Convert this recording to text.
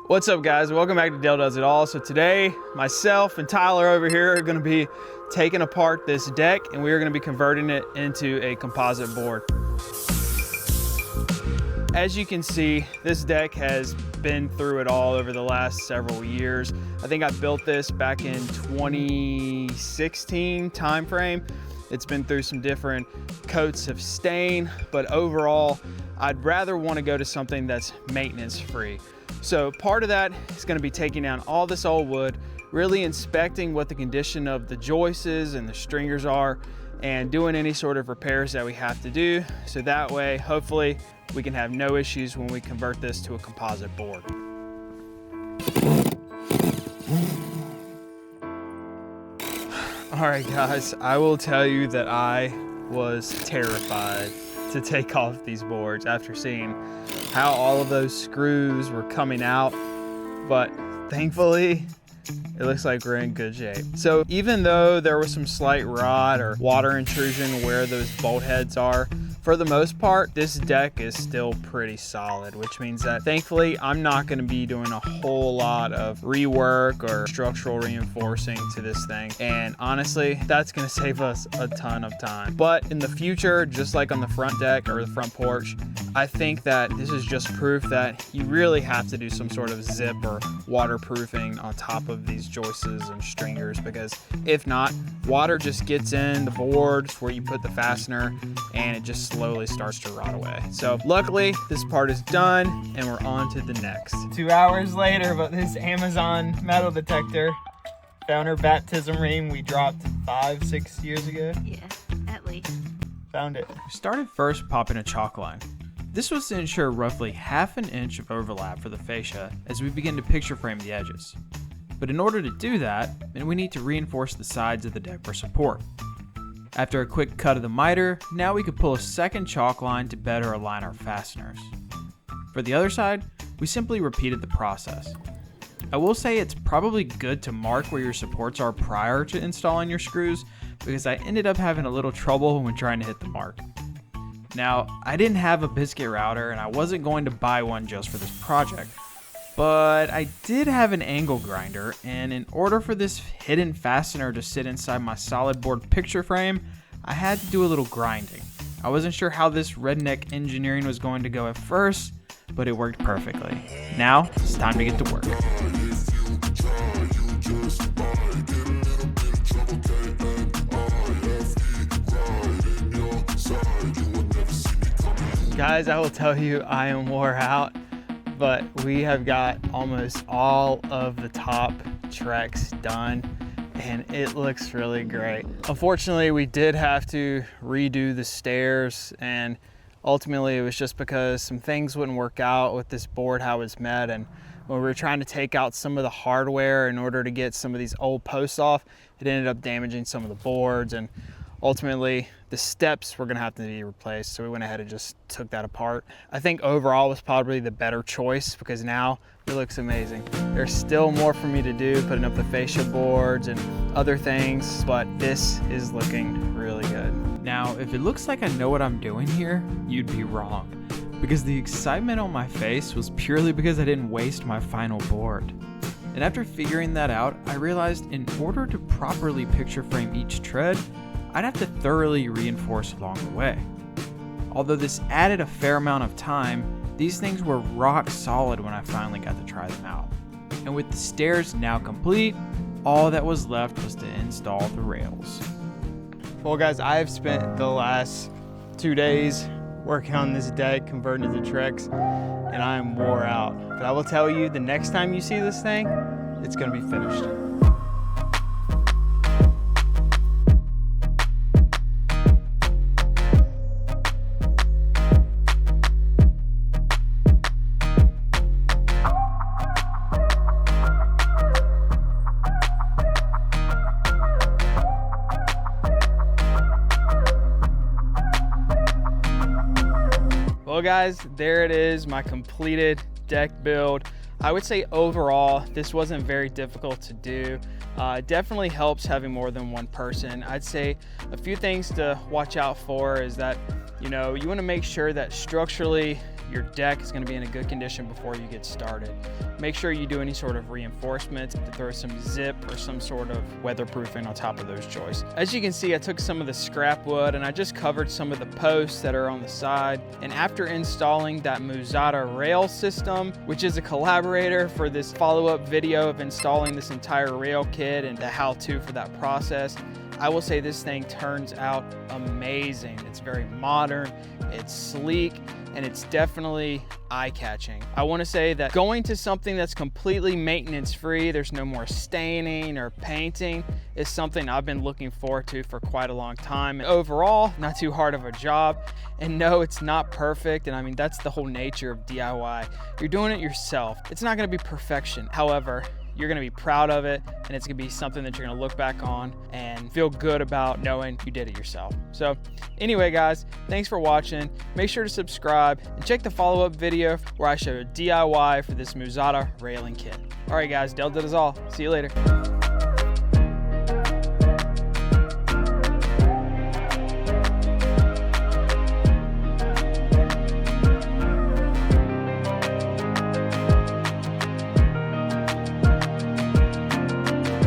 What's up, guys? Welcome back to Dale Does It All. So today, myself and Tyler over here are going to be taking apart this deck, and we are going to be converting it into a composite board. As you can see, this deck has been through it all over the last several years. I think I built this back in 2016 timeframe. It's been through some different coats of stain, but overall, I'd rather want to go to something that's maintenance free. So part of that is going to be taking down all this old wood, really inspecting what the condition of the joists and the stringers are, and doing any sort of repairs that we have to do. So that way, hopefully, we can have no issues when we convert this to a composite board. All right, guys, I will tell you that I was terrified to take off these boards after seeing how all of those screws were coming out, but thankfully it looks like we're in good shape. So even though there was some slight rot or water intrusion where those bolt heads are, for the most part, this deck is still pretty solid, which means that thankfully I'm not going to be doing a whole lot of rework or structural reinforcing to this thing. And honestly, that's going to save us a ton of time. But in the future, just like on the front deck or the front porch, I think that this is just proof that you really have to do some sort of zip or waterproofing on top of these joists and stringers, because if not, water just gets in the boards where you put the fastener and it just slowly starts to rot away. So luckily this part is done and we're on to the next. 2 hours later, but this Amazon metal detector found her baptism ring we dropped 5-6 years ago. Yeah, at least. Found it. We started first popping a chalk line. This was to ensure roughly ½ an inch of overlap for the fascia as we begin to picture frame the edges. But in order to do that, then we need to reinforce the sides of the deck for support. After a quick cut of the miter, now we could pull a second chalk line to better align our fasteners. For the other side, we simply repeated the process. I will say it's probably good to mark where your supports are prior to installing your screws, because I ended up having a little trouble when trying to hit the mark. Now, I didn't have a biscuit router and I wasn't going to buy one just for this project, but I did have an angle grinder, and in order for this hidden fastener to sit inside my solid board picture frame, I had to do a little grinding. I wasn't sure how this redneck engineering was going to go at first, but it worked perfectly. Now, it's time to get to work. Guys, I will tell you, I am wore out, but we have got almost all of the top treks done and it looks really great. Unfortunately, we did have to redo the stairs, and ultimately it was just because some things wouldn't work out with this board, how it's met, and when we were trying to take out some of the hardware in order to get some of these old posts off, it ended up damaging some of the boards, and ultimately the steps were gonna have to be replaced, so we went ahead and just took that apart. I think overall was probably the better choice because now it looks amazing. There's still more for me to do, putting up the fascia boards and other things, but this is looking really good. Now, if it looks like I know what I'm doing here, you'd be wrong, because the excitement on my face was purely because I didn't waste my final board. And after figuring that out, I realized in order to properly picture frame each tread, I'd have to thoroughly reinforce along the way. Although this added a fair amount of time, these things were rock solid when I finally got to try them out. And with the stairs now complete, all that was left was to install the rails. Well guys, I have spent the last 2 days working on this deck, converting it to treks, and I am wore out. But I will tell you, the next time you see this thing, it's gonna be finished. Well guys, there it is, my completed deck build. I would say overall, this wasn't very difficult to do. It definitely helps having more than one person. I'd say a few things to watch out for is that, you want to make sure that structurally your deck is going to be in a good condition before you get started. Make sure you do any sort of reinforcements, to throw some zip or some sort of weatherproofing on top of those joists. As you can see, I took some of the scrap wood and I just covered some of the posts that are on the side. And after installing that Musata rail system, which is a collaborator for this follow-up video of installing this entire rail kit and the how-to for that process, I will say this thing turns out amazing. It's very modern, it's sleek, and it's definitely eye-catching. I want to say that going to something that's completely maintenance-free, there's no more staining or painting, is something I've been looking forward to for quite a long time. Overall, not too hard of a job. And no, it's not perfect. And I mean, that's the whole nature of DIY. You're doing it yourself. It's not going to be perfection. However, you're going to be proud of it, and it's going to be something that you're going to look back on and feel good about knowing you did it yourself. So anyway, guys, thanks for watching. Make sure to subscribe and check the follow-up video where I show a DIY for this Musata railing kit. All right, guys, Dale did us all. See you later.